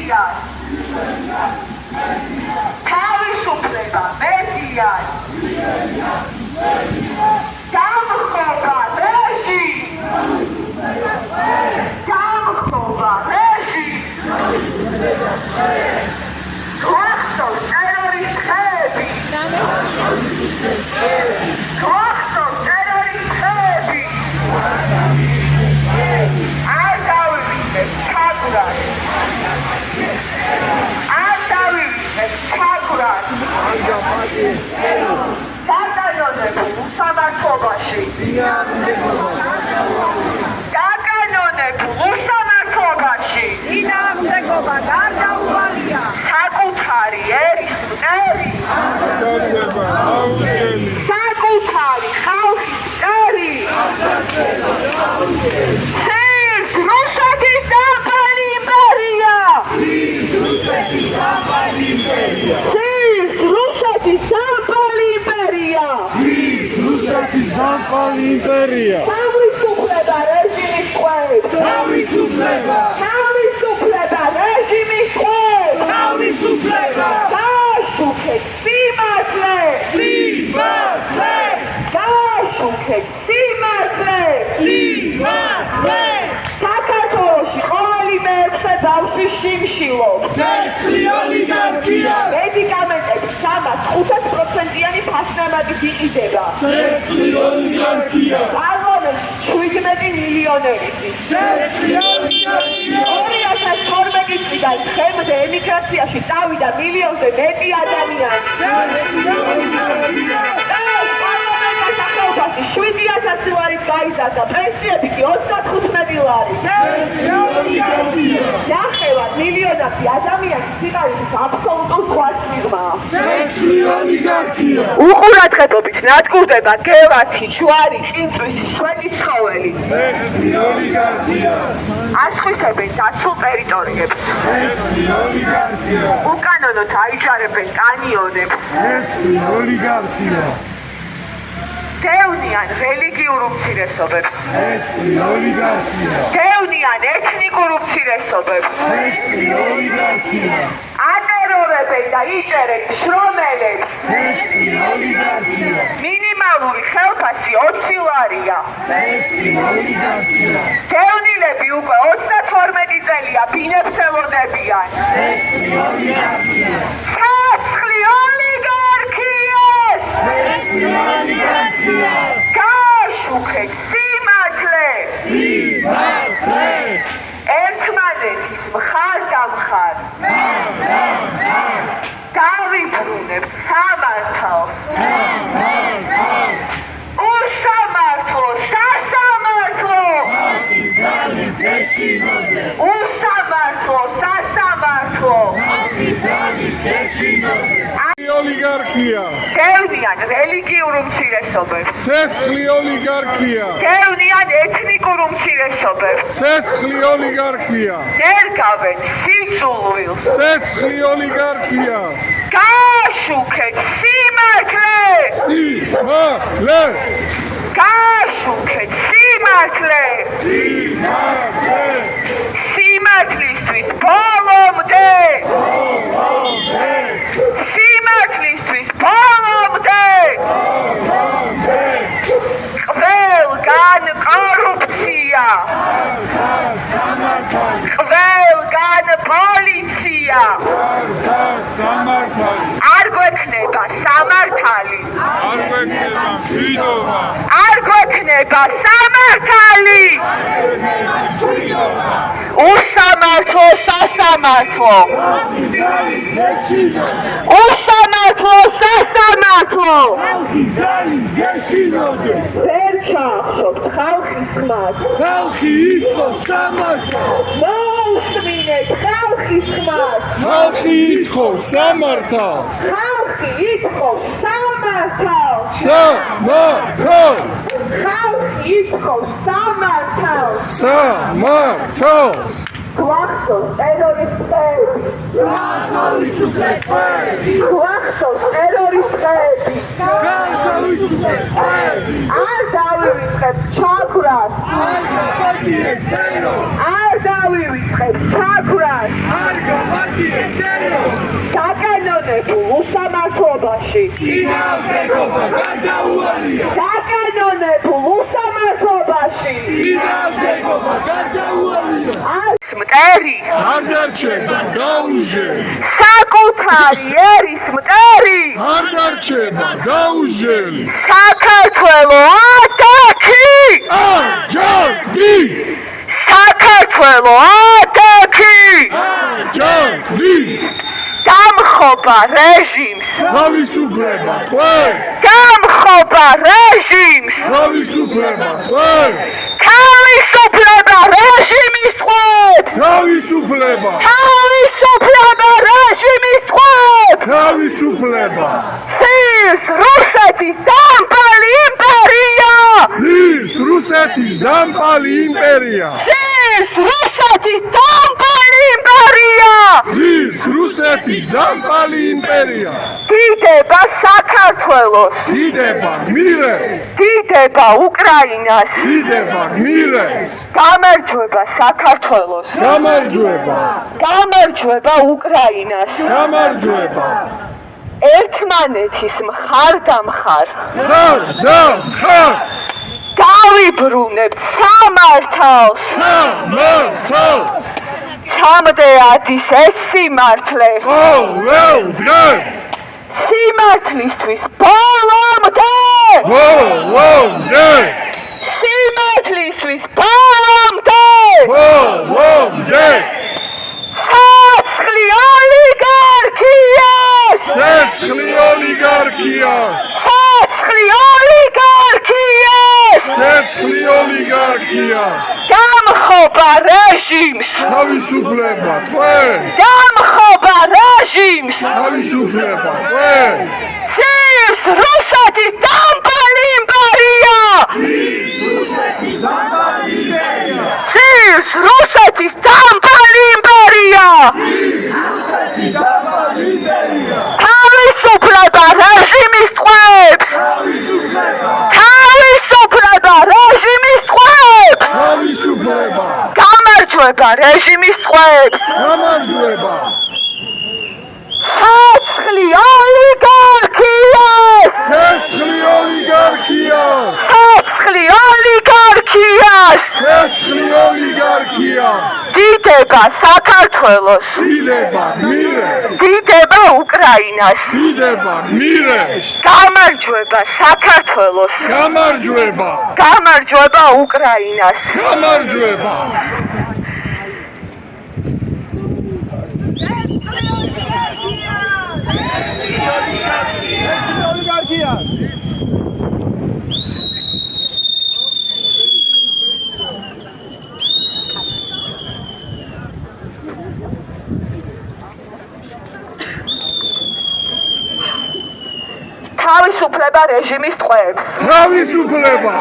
მედიას თავისუფლება მედიას გამხობა რეჟიმს გამხობა რეჟიმს გვახსოვს ტერორისტები გვახსოვს ტერორისტები არ დავივიწყებ ჩაგვრას არ დავივიწყებ ჩაგვრას გაკანონებულ უსამართლობაში გაკანონებულ უსამართლობაში ინამდვილობა გარდაუვალია საკუთარი ერის მტერი საკუთარი ხალხის მტერი ცირს რუსეთის დაბალი იმპერია ცირს რუსეთის დაბალი იმპერია ცირს რუსეთის დაბალი იმპერია ცირს რუსეთის დაბალი იმპერია თავისუფლება რეჟიმის ყვებს თავისუფლება თავისუფლება რეჟიმის ყვებს თავისუფლება გააშუქეთ სიმართლე სიმართლე გააშუქეთ სიმართლე სიმართლე საქართველოში ყოველი მეექვსე ბავშვი შიმშილობს სერცლი ოლიგარქია მედიკამენტების 3-5%-იანი ფასნამადით იყიდება სერცლი ოლიგარქია პარლამენტში 17 მილიონერი სერცლი ოლიგარქია 2012 წლიდან ხემდე ემიგრაციაში წავიდა მილიონზე მეტი ადამიანი სერცლი ოლიგარქია 7,000 ლარით გაიზარდა პენსიები კი 35 ლარი ნახევარ მილიონი ადამიანის სიყარისის აბსოლუტურ ზღვას მიღმა უყურადღებობით ნადგურდება გელათი ჯვარი ჭინწვისი შვედი ცხოველი ასხვისებენ დაცულ ტერიტორიებს უკანონოდ აიჯარებენ კანიონებს დევნიან რელიგიურ უმცირესობებს დევნიან ეთნიკურ უმცირესობებს ატერორებენ და იჭერენ შრომელებს მინიმალური ხელფასი 20 ლარია დევნილები უკვე 32 წელია ბინებს ელოდებიან ცეცხლი ოლიგარქიას გააშუქეთ სიმართლე სიმართლე ერთმანეთის მხარ-დამხარ დავიბრუნებთ სამართალს უსამართლო სასამართლო უსამართლო სასამართლო ოლიგარქია დევნიან რელიგიურ უმცირესობებს ცეცხლი ოლიგარქია დევნიან ეთნიკურ უმცირესობებს ცეცხლი ოლიგარქია ნერგავენ სიძულვილს ცეცხლი ოლიგარქია გააშუქეთ სიმართლე სიმართლე გააშუქეთ სიმართლე სიმართლე სიმართლისთვის ბოლომდე სიმართლისთვის ბოლომდე ყველგან კორუფცია ყველგან პოლიცია არ გვექნება სამართალი არ გვექნება მშვიდობა არ გვექნება სამართალი უსამართლო სასამართლო უსამართლო სასამართლო ვერ ჩაახშობთ ხალხის ხმას ხალხი ითხოვს სამართალს მოусმინეთ ხალხის ხმას ხალხი ითხოვს სამართალს ხალხი ითხოვს სამართალს სამართალს ხალხი ითხოვს სამართალს სამართალს გვახსოვს ტერორისტები გვახსოვს ტერორისტები არ დავივიწყებ ჩაქვრას არ დავივიწყებ ჩაქვრას საკანონებულ უსამართლობაში წინააღმდეგობა გარდაუვალია საკანონებულ უსამართლობაში წინააღმდეგობა გარდაუვალია მტერი არ დარჩება გაუჟელი საკუთარი ერის მტერი არ დარჩება გაუჟელი საქართველო ატაკი აჯანყი საქართველო ატაკი აჯანყი დამხობა რეჟიმს თავისუფლება ყველ დამხობა რეჟიმს თავისუფლება ყველ თავისუფლება რეჟიმის თვალებს თავისუფლება თავისუფლება რეჟიმის თვალებს თავისუფლება ცის რუსეთის დამპალი იმპერია ზის რუსეთის დამპალი იმპერია ცის რუსეთის დამპალი იმპერია ზის რუსეთის დამპალი იმპერია დიდება საქართველოს დიდება მირე დიდება უკრაინას დიდება მირე გამარჯვება საქართველოს გამარჯვება გამარჯვება უკრაინას გამარჯვება ერთმანეთის მხარდამხარ ხარ და ხარ დავიბრუნებთ სამართალს სამართალ ცამდე ადის ეს სიმართლე ყოველ დღე სიმართლისთვის ბოლომდე ბოლომდე სიმართლისთვის ბოლომდე ბოლომდე ცოცხლი ოლიგარქიას ცეცხლი ოლიგარქიას ცოცხლი ოლიგარქიას ცეცხლი ოლიგარქიას დამხობა რეჟიმს თავისუფლება ყველ დამხობა რეჟიმს თავისუფლება ყველ ცის რუსეთის დამპალი იმპერია ცის რუსეთის დამპალი იმპერია თავისუფლება რეჟიმის თვალებს თავისუფლება რეჟიმის თვალებს თავისუფლება გამარჯვება რეჟიმის თვალებს გამარჯვება ცოცხლი ოლიგარქიას ცეცხლი ოლიგარქიას ცოცხლი ოლიგარქიას ცეცხლი ოლიგარქიას დიდება საქართველოს დიდება მირე დიდება უკრაინას დიდება მირე გამარჯვება საქართველოს გამარჯვება გამარჯვება უკრაინას გამარჯვება თავისუფლება რეჟიმის ტყვეებს თავისუფლება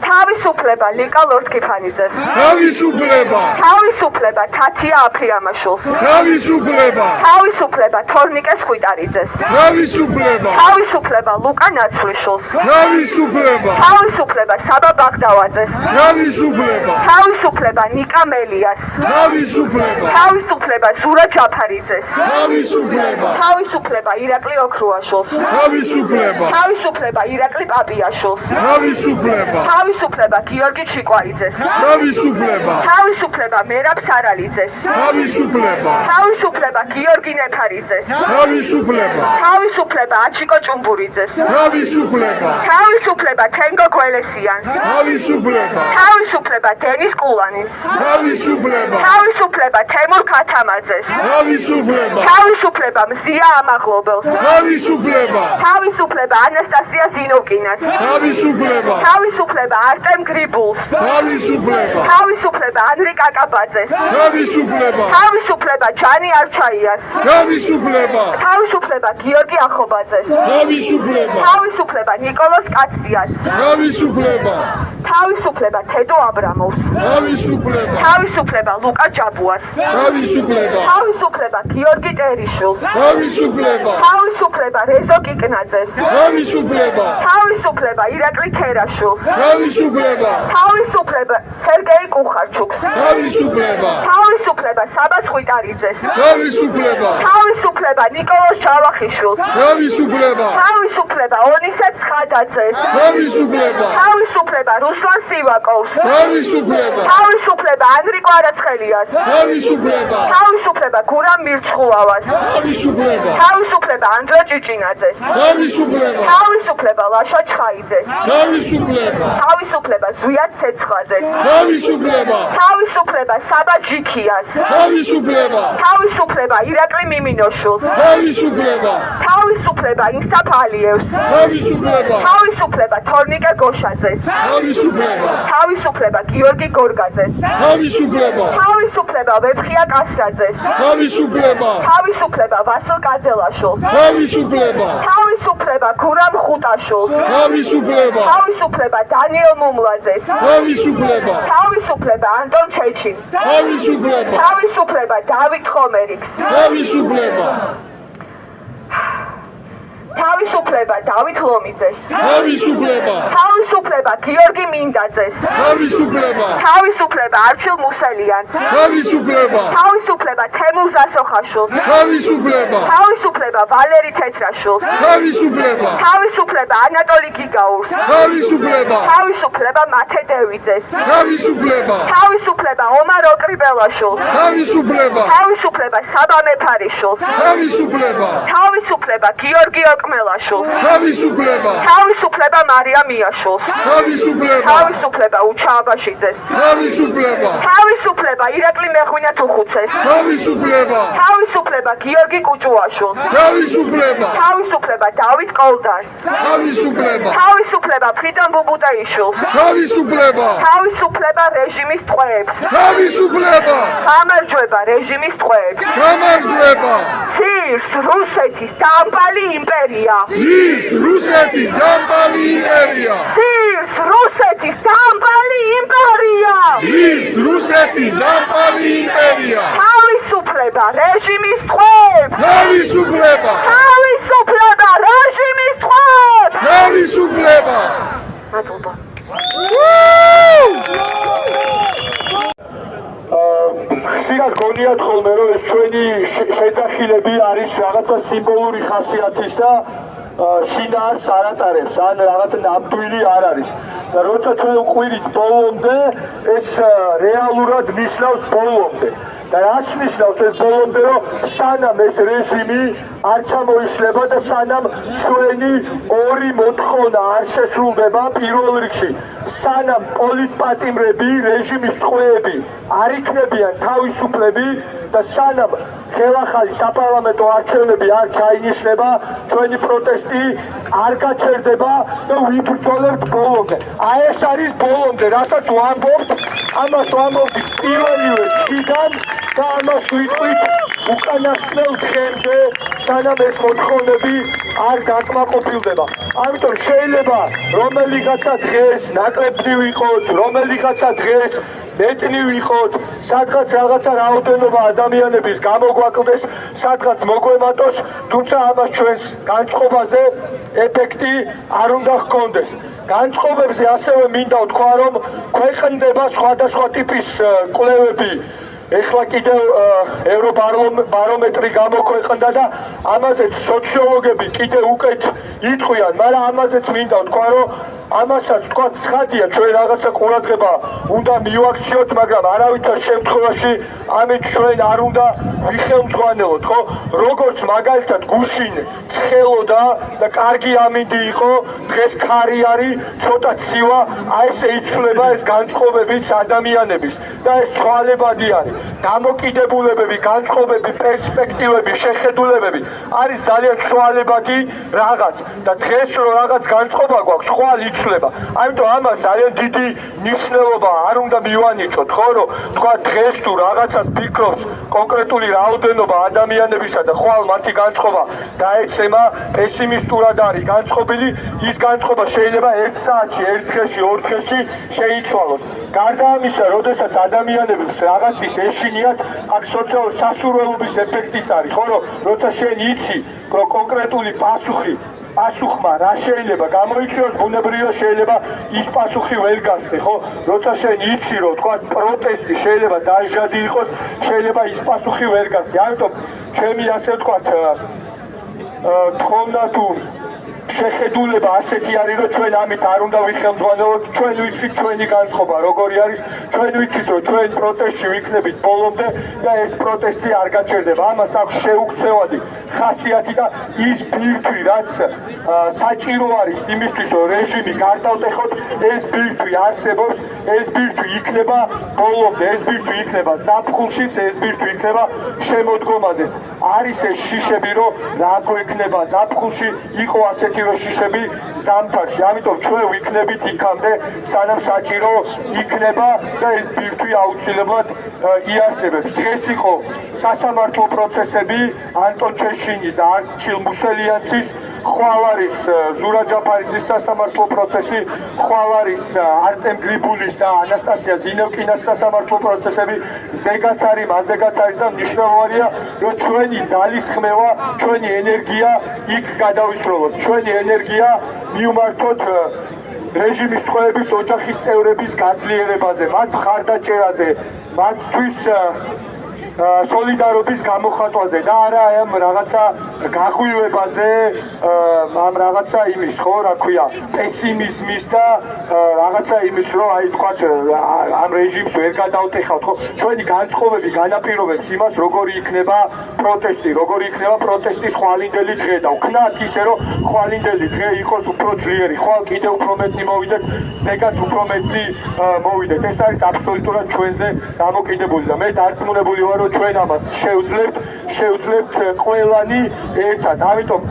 თავისუფლება ლიკა ლორთქიფანიძეს თავისუფლება თავისუფლება თათია აფრიამაშვილს თავისუფლება თავისუფლება თორნიკე სხვიტარიძეს თავისუფლება თავისუფლება ლუკა ნაცვლიშვილს თავისუფლება თავისუფლება საბა ბაღდავაძეს თავისუფლება თავისუფლება ნიკა მელიას თავისუფლება თავისუფლება ზურა ჯაფარიძეს თავისუფლება თავისუფლება ირაკლი ოქრუაშვილს თავისუფლება თავისუფლება ირაკლი პაპიაშვილს თავისუფლება თავისუფლება გიორგი ჩიკვაიძეს თავისუფლება თავისუფლება მერაბ სარალიძეს თავისუფლება თავისუფლება გიორგი ნეფარიძეს თავისუფლება თავისუფლება აჩიკო ჭუმბურიძეს თავისუფლება თავისუფლება თენგო გველესიანს თავისუფლება თავისუფლება დენის კულანის თავისუფლება თავისუფლება თემურ ქათამაძეს თავისუფლება თავისუფლება მზია ამაღლობელს თავისუფლება თავისუფლება ანასტასია ზინოვკინას თავისუფლება თავისუფლება არტემ გრიბულს თავისუფლება თავისუფლება ანრი კაკაბაძეს თავისუფლება თავისუფლება ჯანი არჩაიას თავისუფლება თავისუფლება გიორგი ახობაძეს თავისუფლება თავისუფლება ნიკოლოზ კაციას თავისუფლება თავისუფლება თედო აბრამოვს თავისუფლება თავისუფლება ლუკა ჭაბუას თავისუფლება თავისუფლება გიორგი ტერიშვილს თავისუფლება თავისუფლება რეზო კიკნაძეს თავისუფლება თავისუფლება ირაკლი ქერაშვილს თავისუფლება თავისუფლება თავისუფლება სერგეი კუხარჩუკს თავისუფლება თავისუფლება საბას ხვიტარიძეს თავისუფლება თავისუფლება ნიკოლოზ ჯავახიშვილს თავისუფლება თავისუფლება ონისე ცხადაძეს თავისუფლება თავისუფლება რუსლან სივაკოვს თავისუფლება თავისუფლება ანდრი კვარაცხელიას თავისუფლება თავისუფლება გურამ მირცხულავას თავისუფლება თავისუფლება ანდრე ჭიჭინაძეს თავისუფლება თავისუფლება ლაშა ჩხაიძეს თავისუფლება თავისუფლება ზვიად ცეცხლაძეს თავისუფლება თავისუფლება საბა ჯიქიას თავისუფლება თავისუფლება ირაკლი მიმინოშულს თავისუფლება თავისუფლება ინსტაფ ალიევს თავისუფლება თავისუფლება თორნიკე გოშაძეს თავისუფლება თავისუფლება გიორგი გორგაძეს თავისუფლება თავისუფლება ვეფხია კასრაძეს თავისუფლება თავისუფლება ვასილ კაძელაშვილს თავისუფლება თავისუფლება გურამ ხუტაშულს თავისუფლება თავისუფლება დანიელ მუმლაძეს თავისუფლება თავისუფლება ანტონ ჩეჩინს თავისუფლება თავისუფლება დავით ხომერიქს თავისუფლება თავისუფლება დავით ლომიძეს თავისუფლება თავისუფლება გიორგი მინდაძეს თავისუფლება თავისუფლება არჩილ მუსელიანს თავისუფლება თავისუფლება თემურ ზასოხაშვილს თავისუფლება თავისუფლება ვალერი თეთრაშვილს თავისუფლება თავისუფლება ანატოლი გიგაურს თავისუფლება თავისუფლება მათე დევიძეს თავისუფლება თავისუფლება ომარ ოკრიბელაშვილს თავისუფლება თავისუფლება საბა მეფარიშვილს თავისუფლება თავისუფლება გიორგი ოკმელაშვილს თავისუფლება თავისუფლება მარია მიაშვილს თავისუფლება თავისუფლება უჩა აბაშიძეს თავისუფლება თავისუფლება ირაკლი მეღვინა თუხუცეს თავისუფლება თავისუფლება გიორგი კუჭუაშვილს თავისუფლება თავისუფლება დავით კოლდარს თავისუფლება თავისუფლება ფრიდონ ბუბუტაიშვილს თავისუფლება თავისუფლება რეჟიმის ტყვეებს თავისუფლება გამარჯვება რეჟიმის ტყვეებს გამარჯვება ცირს რუსეთის დამპალი იმპერია ზის რუსეთის დამპალი იმპერია ცირს რუსეთის დამპალი იმპერია ზის რუსეთის დამპალი იმპერია თავისუფლება რეჟიმის ტყვეებს თავისუფლება თავისუფლება რეჟიმის ტყვეებს თავისუფლება მადლობა ხშირად გონიათ ხოლმე რომ ეს ჩვენი შეძახილები არის რაღაცა სიმბოლური ხასიათის და შინაარს არ ატარებს ან რაღაცა ნამდვილი არ არის და როცა ჩვენ ვყვირით ბოლომდე ეს რეალურად ნიშნავს ბოლომდე და რას ნიშნავს ეს ბოლომდე რომ სანამ ეს რეჟიმი არ ჩამოიშლება და სანამ ჩვენი ორი მოთხოვნა არ შესრულდება პირველ რიგში სანამ პოლიტპატიმრები რეჟიმის ტყვეები არ იქნებიან თავისუფლები და სანამ ხელახალი საპარლამენტო არჩევნები არ ჩაინიშნება ჩვენი პროტესტი არ გაჩერდება და ვიბრძოლებთ ბოლომდე აი ეს არის ბოლომდე რასაც ვამბობთ ამას ვამბობთ პირველივე დღიდან და ამას ვიტყვით უკანასკნელ დღემდე სანამ ეს მოთხოვნები არ გაკმაყოფილდება ამიტომ შეიძლება რომელიღაცა დღეს ნაკლებდი ვიყოთ რომელიღაცა დღეს მეტნი ვიყოთ სადღაც რაღაცა რაოდენობა ადამიანების გამოგვაკლდეს სადღაც მოგვემატოს თუმცა ამას ჩვენს განწყობაზე ეფექტი არ უნდა ჰქონდეს განწყობებზე ასევე მინდა ვთქვა რომ ქვეყნდება სხვადასხვა ტიპის კვლევები ეხლა კიდევ ევრობარომეტრი გამოქვეყნდა და ამაზეც სოციოლოგები კიდევ უკეთ იტყვიან მაგრამ ამაზეც მინდა ვთქვა რომ ამასაც თქვა ცხადია ჩვენ რაღაცა ყურადღება უნდა მივაქციოთ მაგრამ არავითარ შემთხვევაში ამით ჩვენ არ უნდა ვიხელმძღვანელოთ ხო როგორც მაგალითად გუშინ ცხელოდა და კარგი ამინდი იყო დღეს ქარი არის ცოტა ცივა აი ესე იცვლება ეს განწყობებიც ადამიანების და ეს ცვალებადი არის დამოკიდებულებები განწყობები პერსპექტივები შეხედულებები არის ძალიან ცვალებადი რაღაც და დღეს რო რაღაც განწყობა გვაქვს ხვალ იცვლება ამიტომ ამას ძალიან დიდი ნიშნულობა არ უნდა მივანიჭოთ ხო რომ თქვა დღეს თუ რაღაცას ფიქრობს კონკრეტული რაოდენობა ადამიანებისა და ხვალ მათი განწყობა დაეცემა პესიმისტურად არის განწყობილი ის განწყობა შეიძლება 1 საათში 1 დღეში 2 დღეში შეიცვალოს გარდა ამისა როდესაც ადამიანებს რაღაცის ეშინიათ აქ სასურველობის ეფექტიც არის, ხო რომ როცა შენ იცი, რომ კონკრეტული პასუხმა რა შეიძლება გამოიწვიოს, ბუნებრივია შეიძლება ის პასუხი ვერ გასცე, ხო? როცა შენ იცი, რომ თქვა პროტესტი შეიძლება დაჟადი იყოს, შეიძლება ის პასუხი ვერ გასცე. ამიტომ ჩემი ასე ვთქვა თხოვნა თუ შეხედულება ასეთი არის, რომ ჩვენ ამით არ უნდა ვიხელმძღვანელოთ, ჩვენ ვიცით ჩვენი განწყობა როგორი არის, ჩვენ ვიცით, რომ ჩვენ პროტესტში ვიქნებით ბოლომდე და ეს პროტესტი არ გაჩერდება. ამას აქვს შეუქცევადი ხასიათი და ის ბირთვი, რაც საჭირო არის იმისთვის, რომ რეჟიმი გარდავტეხოთ, ეს ბირთვი არსებობს, ეს ბირთვი იქნება ბოლომდე, ეს ბირთვი იქნება ზაფხულშიც, ეს ბირთვი იქნება შემოდგომაზე. არის ეს შიშები, რომ რა გვექნება ზაფხულში, იყო ასეთი შიშები ზამთარში, ამიტომ ჩვენ ვიქნებით იქამდე, სანამ საჭირო იქნება და ეს ბირთვი აუცილებლად იარსებებს. დღეს იყო სასამართლო პროცესები ანტონ ჩეშინის და არჩილ მუსელიანცის, ხვალ არის ზურა ჯაფარიძის სასამართლო პროცესი, ხვალ არის არტემ გრიბულის და ანასტასია ზინევკინას სასამართლო პროცესები, ზეგაც არის, მაზეგაც არის და მნიშვნელოვანია, რომ ჩვენი ძალისხმევა, ჩვენი ენერგია იქ გადავისროლოთ. ჩვენი ენერგია მიუმართოთ რეჟიმის ტყვეების ოჯახის წევრების გაძლიერებაზე, მათ მხარდაჭერაზე, მათთვის სოლიდარობის გამოხატვაზე და არა ამ რაღაცა გაღვივებაზე, ამ რაღაცა იმის, ხო, რა ქვია, პესიმიზმის და რაღაცა იმის, რომ აი თქვათ ამ რეჟიმს ვერ გადავტეხავთ, ხო? ჩვენი განწყობები განაპირობებს იმას, როგორი იქნება პროტესტი, როგორი იქნება პროტესტის ხვალინდელი დღე და ვქნათ ისე, რომ ხვალინდელი დღე იყოს უფრო ძლიერი, ხვალ კიდევ უფრო მეტი მოვიდეთ, ზეგაც უფრო მეტი მოვიდეთ. ეს არის აბსოლუტურად ჩვენზე დამოკიდებული და მე დარწმუნებული ვარ, ჩვენ ამას შევძლებთ ყველანი ერთად. ამიტომ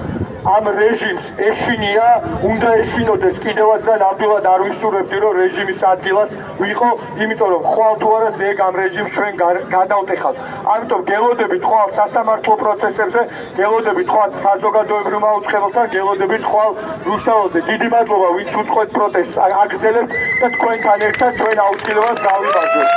ამ რეჟიმს ეშინია, უნდა ეშინოდეს კიდევაც და ნამდვილად არ ვისურვებდი, რომ რეჟიმის ადგილას ვიყო, იმიტომ რომ ხვალ თუ არა ზეგ ამ რეჟიმს ჩვენ გადავტეხავთ. ამიტომ გელოდებით ხვალ სასამართლო პროცესებზე, გელოდებით ხვალ საზოგადოებრივ მაუწყებელთან, გელოდებით ხვალ რუსთაველზე. დიდი მადლობა, ვინც უწყვეტ პროტესტს აგრძელებთ და თქვენთან ერთად ჩვენ აუცილებლად გავიმარჯვებთ.